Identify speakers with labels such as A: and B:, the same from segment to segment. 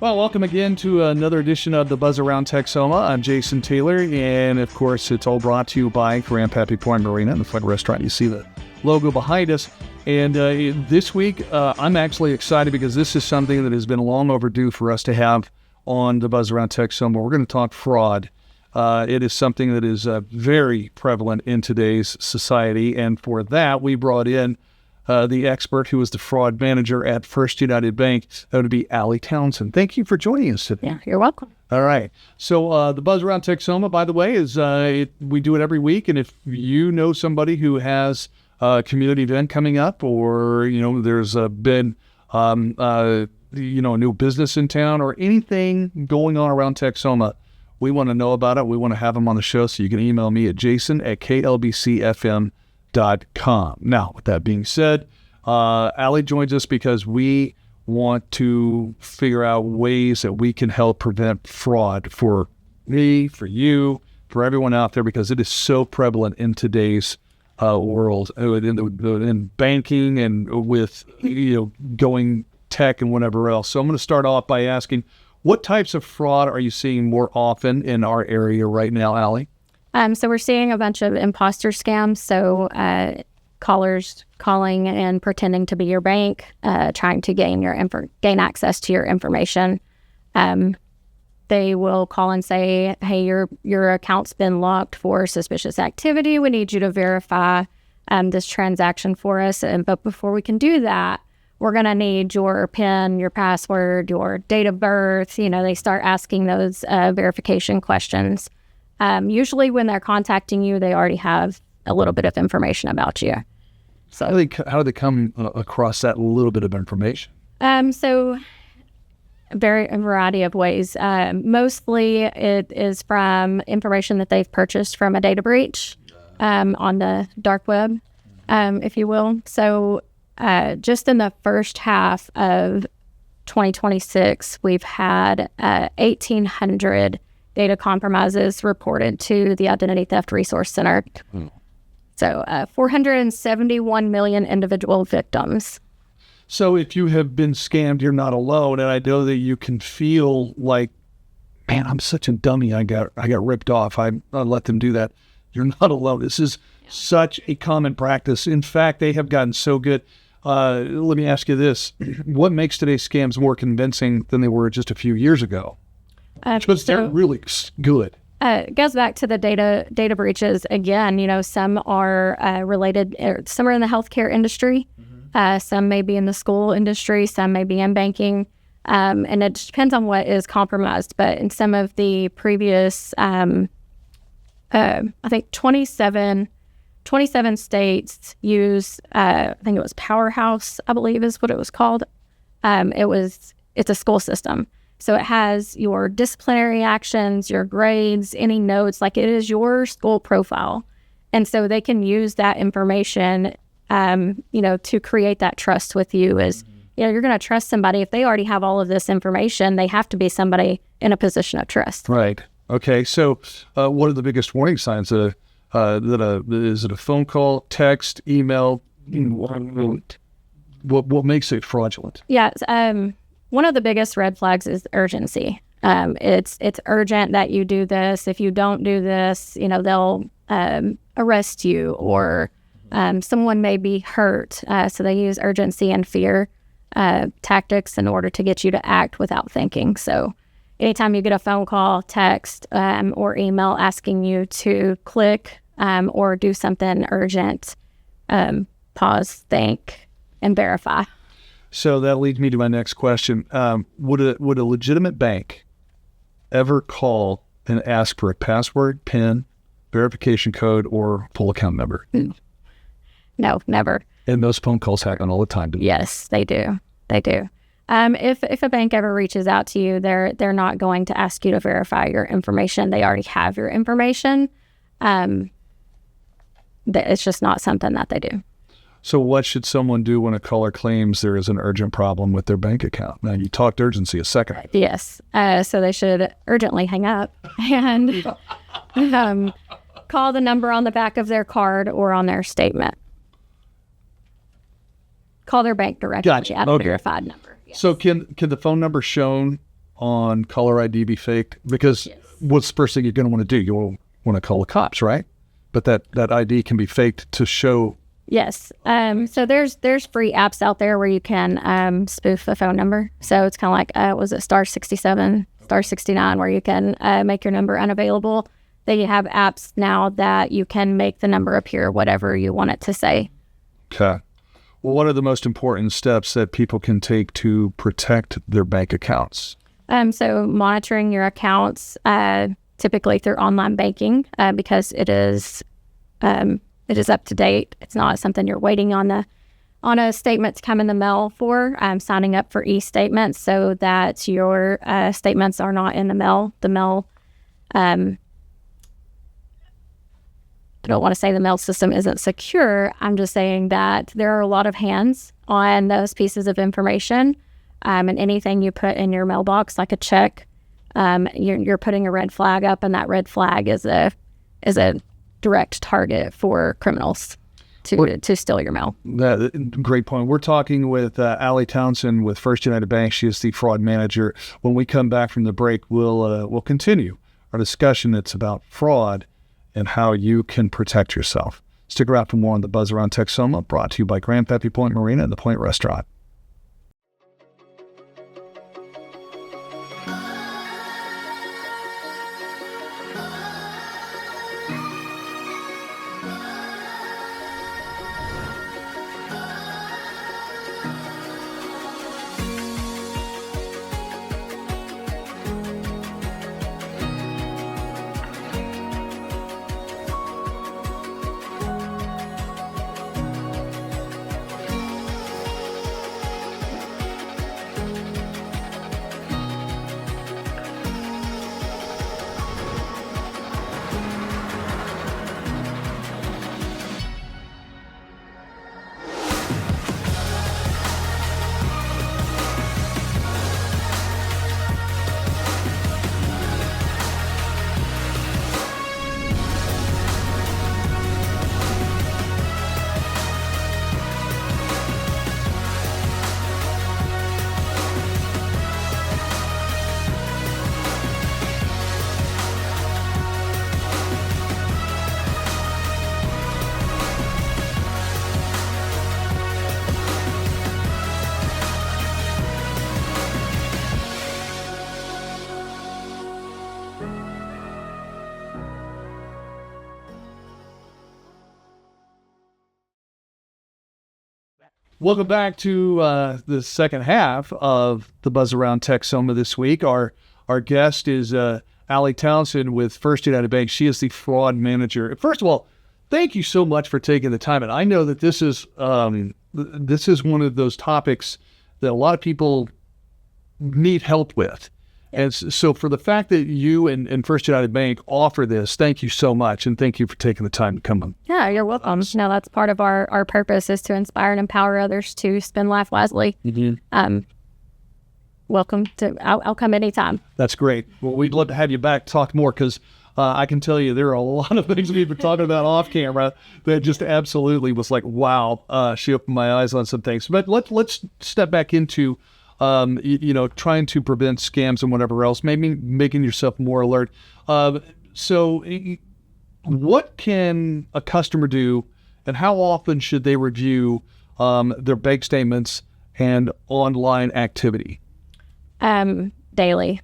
A: Well, welcome again to another edition of the Buzz Around Texoma. I'm Jason Taylor, and of course, it's all brought to you by Grandpappy Point Marina, the Flint restaurant. You see the logo behind us. And this week, I'm actually excited because this is something that has been long overdue for us to have on the Buzz Around Texoma. We're going to talk fraud. It is something that is very prevalent in today's society, and for that, we brought in the expert who is the fraud manager at First United Bank. That would be Alli Townsend. Thank you for joining us today.
B: Yeah, you're welcome.
A: All right. So the Buzz Around Texoma, by the way, is we do it every week. And if you know somebody who has a community event coming up, or there's been a new business in town, or anything going on around Texoma, we want to know about it. We want to have them on the show. So you can email me at jason@klbcfm.com. Now, with that being said, Alli joins us because we want to figure out ways that we can help prevent fraud for me, for you, for everyone out there, because it is so prevalent in today's world, in banking and with going tech and whatever else. So I'm going to start off by asking, what types of fraud are you seeing more often in our area right now, Alli?
B: So we're seeing a bunch of imposter scams. So callers calling and pretending to be your bank, trying to gain access to your information. They will call and say, "Hey, your account's been locked for suspicious activity. We need you to verify this transaction for us. But before we can do that, we're going to need your PIN, your password, your date of birth." They start asking those verification questions. Usually when they're contacting you, they already have a little bit of information about you.
A: So how do they come across that little bit of information?
B: So a variety of ways. Mostly it is from information that they've purchased from a data breach on the dark web, if you will. So just in the first half of 2026, we've had 1,800 data compromises reported to the Identity Theft Resource Center. So 471 million individual victims.
A: So if you have been scammed, you're not alone. And I know that you can feel like, man, I'm such a dummy. I got ripped off. I let them do that. You're not alone. This is such a common practice. In fact, they have gotten so good. Let me ask you this. What makes today's scams more convincing than they were just a few years ago? Because they're really good.
B: It goes back to the data breaches again. Some are related, some are in the healthcare industry, some may be in the school industry, some may be in banking, and it just depends on what is compromised. But in some of the previous, I think 27 states use, I think it was Powerhouse, I believe is what it was called. It's a school system. So it has your disciplinary actions, your grades, any notes, like it is your school profile. And so they can use that information, to create that trust with you. You're going to trust somebody. If they already have all of this information, they have to be somebody in a position of trust.
A: Right. Okay. So what are the biggest warning signs? Is it a phone call, text, email? What makes it fraudulent?
B: Yeah. One of the biggest red flags is urgency. It's urgent that you do this. If you don't do this, they'll arrest you, or someone may be hurt. So they use urgency and fear tactics in order to get you to act without thinking. So anytime you get a phone call, text, or email asking you to click or do something urgent, pause, think, and verify.
A: So that leads me to my next question. Would a legitimate bank ever call and ask for a password, PIN, verification code, or full account number?
B: No, never.
A: And those phone calls happen all the time.
B: Yes, they do. They do. If a bank ever reaches out to you, they're not going to ask you to verify your information. They already have your information. It's just not something that they do.
A: So what should someone do when a caller claims there is an urgent problem with their bank account? Now, you talked urgency a second ago.
B: Yes. So they should urgently hang up and call the number on the back of their card or on their statement. Call their bank directly
A: Gotcha.
B: at a verified number.
A: Yes. So can the phone number shown on caller ID be faked? Because what's the first thing you're going to want to do? You'll want to call the cops, right? But that ID can be faked to show.
B: Yes. So there's free apps out there where you can spoof a phone number. So it's kind of like, was it star 67, star 69, where you can make your number unavailable. They have apps now that you can make the number appear whatever you want it to say.
A: Okay. Well, what are the most important steps that people can take to protect their bank accounts?
B: So monitoring your accounts, typically through online banking, because it is up to date. It's not something you're waiting on a statement to come in the mail for. Signing up for e-statements so that your statements are not in the mail. I don't want to say the mail system isn't secure. I'm just saying that there are a lot of hands on those pieces of information, and anything you put in your mailbox, like a check, you're putting a red flag up, and that red flag is a direct target for criminals to steal your mail.
A: Great point. We're talking with Alli Townsend with First United Bank. She is the fraud manager. When we come back from the break, we'll continue our discussion that's about fraud and how you can protect yourself. Stick around for more on the Buzz Around Texoma, brought to you by Grandpappy Point Marina and the Point Restaurant. Welcome back to the second half of the Buzz Around Texoma this week. Our guest is Alli Townsend with First United Bank. She is the fraud manager. First of all, thank you so much for taking the time. And I know that this is one of those topics that a lot of people need help with. And so for the fact that you and First United Bank offer this, thank you so much. And thank you for taking the time to come on.
B: Yeah, you're welcome. No, that's part of our purpose, is to inspire and empower others to spend life wisely. Mm-hmm. Welcome to, I'll come anytime.
A: That's great. Well, we'd love to have you back, talk more, because I can tell you there are a lot of things we've been talking about off camera that just absolutely was like, wow, she opened my eyes on some things. But let's step back into trying to prevent scams and whatever else, maybe making yourself more alert. So what can a customer do, and how often should they review their bank statements and online activity?
B: Daily.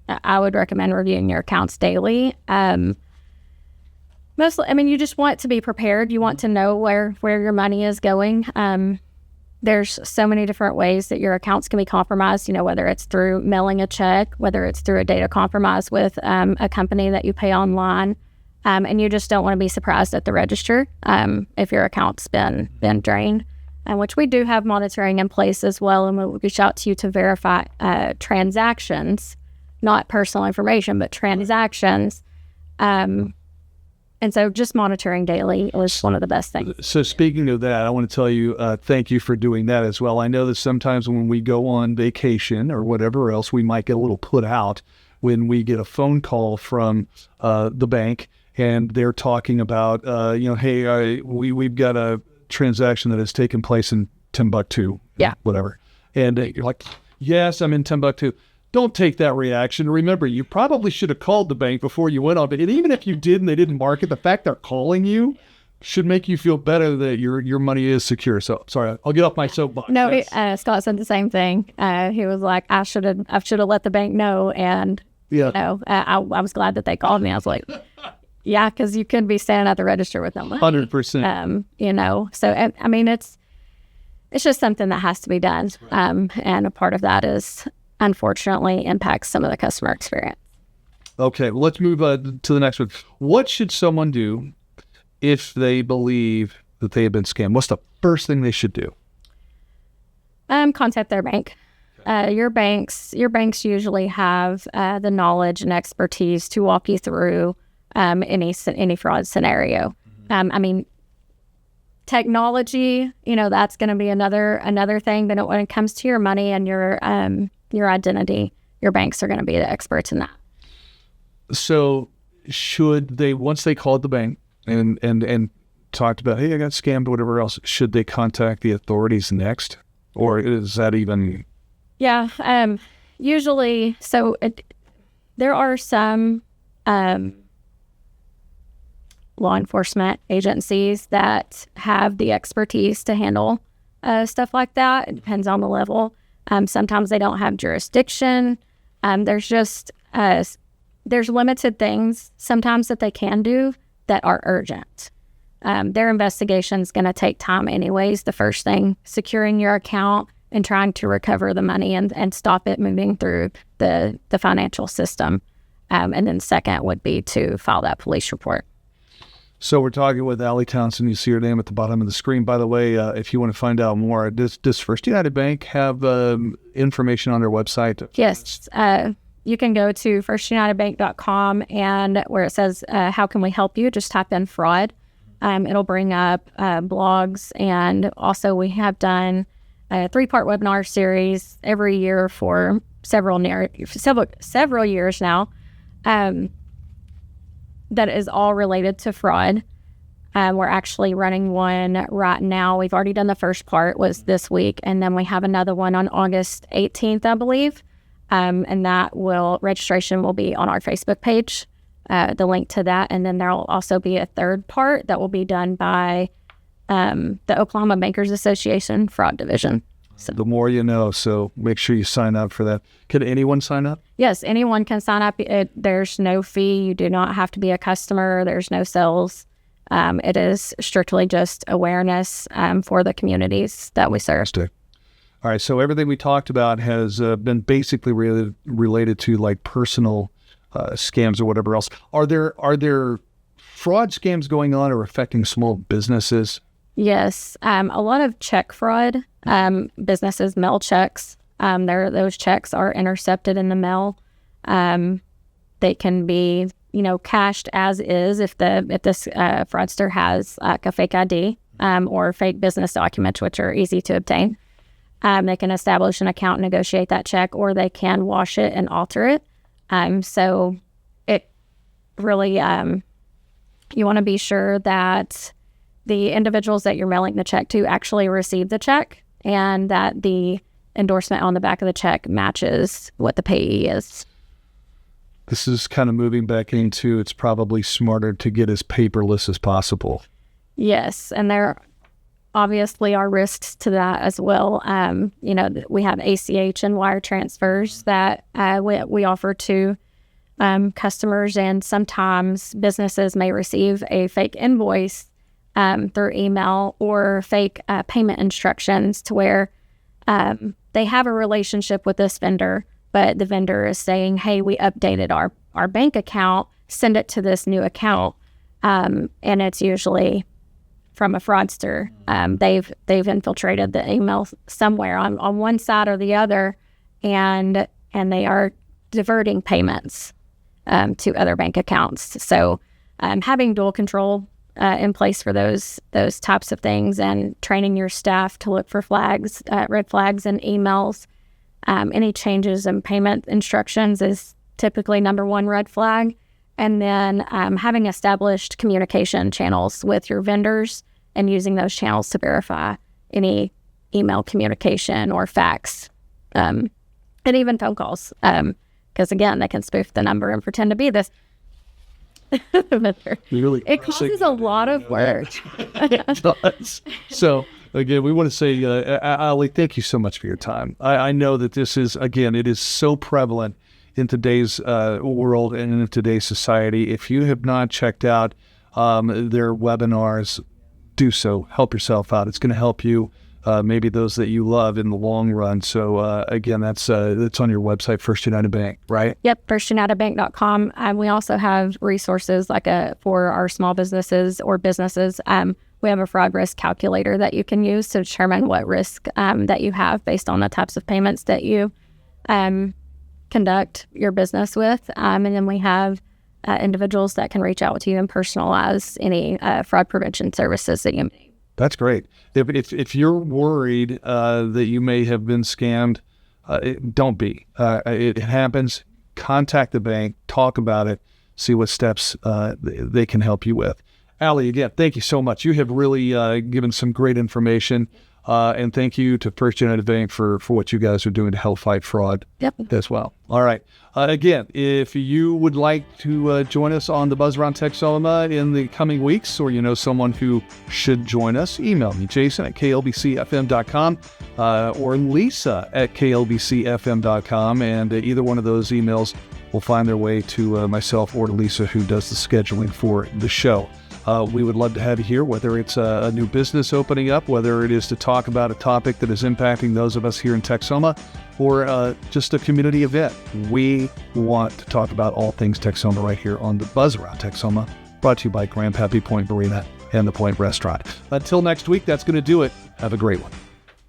B: I would recommend reviewing your accounts daily. Mostly, you just want to be prepared. You want to know where your money is going. There's so many different ways that your accounts can be compromised, whether it's through mailing a check, whether it's through a data compromise with a company that you pay online, and you just don't want to be surprised at the register if your account's been drained, which we do have monitoring in place as well, and we'll reach out to you to verify transactions, not personal information, but transactions. And so just monitoring daily was one of the best things.
A: So speaking of that, I want to tell you, thank you for doing that as well. I know that sometimes when we go on vacation or whatever else, we might get a little put out when we get a phone call from the bank and they're talking about, hey, we've got a transaction that has taken place in Timbuktu,
B: yeah,
A: whatever. And you're like, yes, I'm in Timbuktu. don't take that reaction. Remember, you probably should have called the bank before you went on. But even if you did and they didn't mark it, the fact they're calling you should make you feel better that your money is secure. So sorry, I'll get off my soapbox.
B: No, Scott said the same thing. He was like, I should have let the bank know. And I was glad that they called me. I was like, yeah, because you could be standing at the register with no money.
A: 100%.
B: So I mean, it's just something that has to be done. And a part of that is, unfortunately, impacts some of the customer experience.
A: Okay, well, let's move to the next one. What should someone do if they believe that they have been scammed? What's the first thing they should do?
B: Contact their bank. Your banks usually have the knowledge and expertise to walk you through any fraud scenario. I mean, technology, that's going to be another thing. But when it comes to your money and your identity, your banks are going to be the experts in that.
A: So should they, once they called the bank and talked about, hey, I got scammed, whatever else, should they contact the authorities next? Or is that even...
B: Yeah, usually, there are some law enforcement agencies that have the expertise to handle stuff like that. It depends on the level. Sometimes they don't have jurisdiction. There's limited things sometimes that they can do that are urgent. Their investigation is going to take time anyways. The first thing, securing your account and trying to recover the money and stop it moving through the financial system. And then second would be to file that police report.
A: So we're talking with Alli Townsend. You see her name at the bottom of the screen. By the way, if you want to find out more, does First United Bank have information on their website?
B: Yes. You can go to firstunitedbank.com, and where it says, how can we help you? Just type in fraud. It'll bring up blogs. And also we have done a 3-part webinar series every year for several years now. That is all related to fraud. We're actually running one right now. We've already done the first part, was this week, and then we have another one on August 18th, I believe. And registration will be on our Facebook page, the link to that. And then there will also be a third part that will be done by the Oklahoma Bankers Association Fraud Division. So
A: the more you know, so make sure you sign up for that. Can anyone sign up?
B: Yes, anyone can sign up. There's no fee. You do not have to be a customer. There's no sales. It is strictly just awareness for the communities that we serve.
A: All right, so everything we talked about has been basically related to like personal scams or whatever else. Are there fraud scams going on or affecting small businesses?
B: Yes, a lot of check fraud. Businesses mail checks. Those checks are intercepted in the mail. They can be, cashed as is if this fraudster has like a fake ID or fake business documents, which are easy to obtain. They can establish an account, negotiate that check, or they can wash it and alter it. So it really, you want to be sure that the individuals that you're mailing the check to actually receive the check and that the endorsement on the back of the check matches what the payee is.
A: This is kind of moving back into it's probably smarter to get as paperless as possible.
B: Yes, and there obviously are risks to that as well. We have ACH and wire transfers that we offer to customers, and sometimes businesses may receive a fake invoice through email or fake payment instructions to where they have a relationship with this vendor, but the vendor is saying, hey, we updated our bank account, send it to this new account. And it's usually from a fraudster. They've infiltrated the email somewhere on one side or the other, and they are diverting payments to other bank accounts. So having dual control in place for those types of things, and training your staff to look for flags, red flags in emails. Any changes in payment instructions is typically number one red flag. And then having established communication channels with your vendors and using those channels to verify any email communication or fax and even phone calls. Because again, they can spoof the number and pretend to be this.
A: Really,
B: it causes a lot of work.
A: It does. So again, we want to say, Alli, thank you so much for your time. I know that this is, again, it is so prevalent in today's world and in today's society. If you have not checked out their webinars, do so. Help yourself out. It's going to help you, maybe those that you love in the long run. So again, that's on your website, First United Bank, right?
B: Yep, firstunitedbank.com. We also have resources like for our small businesses or businesses. We have a fraud risk calculator that you can use to determine what risk that you have based on the types of payments that you conduct your business with. And then we have individuals that can reach out to you and personalize any fraud prevention services that you need.
A: That's great. If you're worried that you may have been scammed, don't be. It happens. Contact the bank, talk about it, see what steps they can help you with. Alli, again, thank you so much. You have really given some great information. And thank you to First United Bank for what you guys are doing to help fight fraud as well. All right. Again, if you would like to join us on the Buzz Around Texoma in the coming weeks, or you know someone who should join us, email me, jason@klbcfm.com or lisa@klbcfm.com. And either one of those emails will find their way to myself or to Lisa, who does the scheduling for the show. We would love to have you here, whether it's a new business opening up, whether it is to talk about a topic that is impacting those of us here in Texoma, or just a community event. We want to talk about all things Texoma right here on the Buzz Around Texoma, brought to you by Grandpappy Point Marina and the Point Restaurant. Until next week, that's going to do it. Have a great one.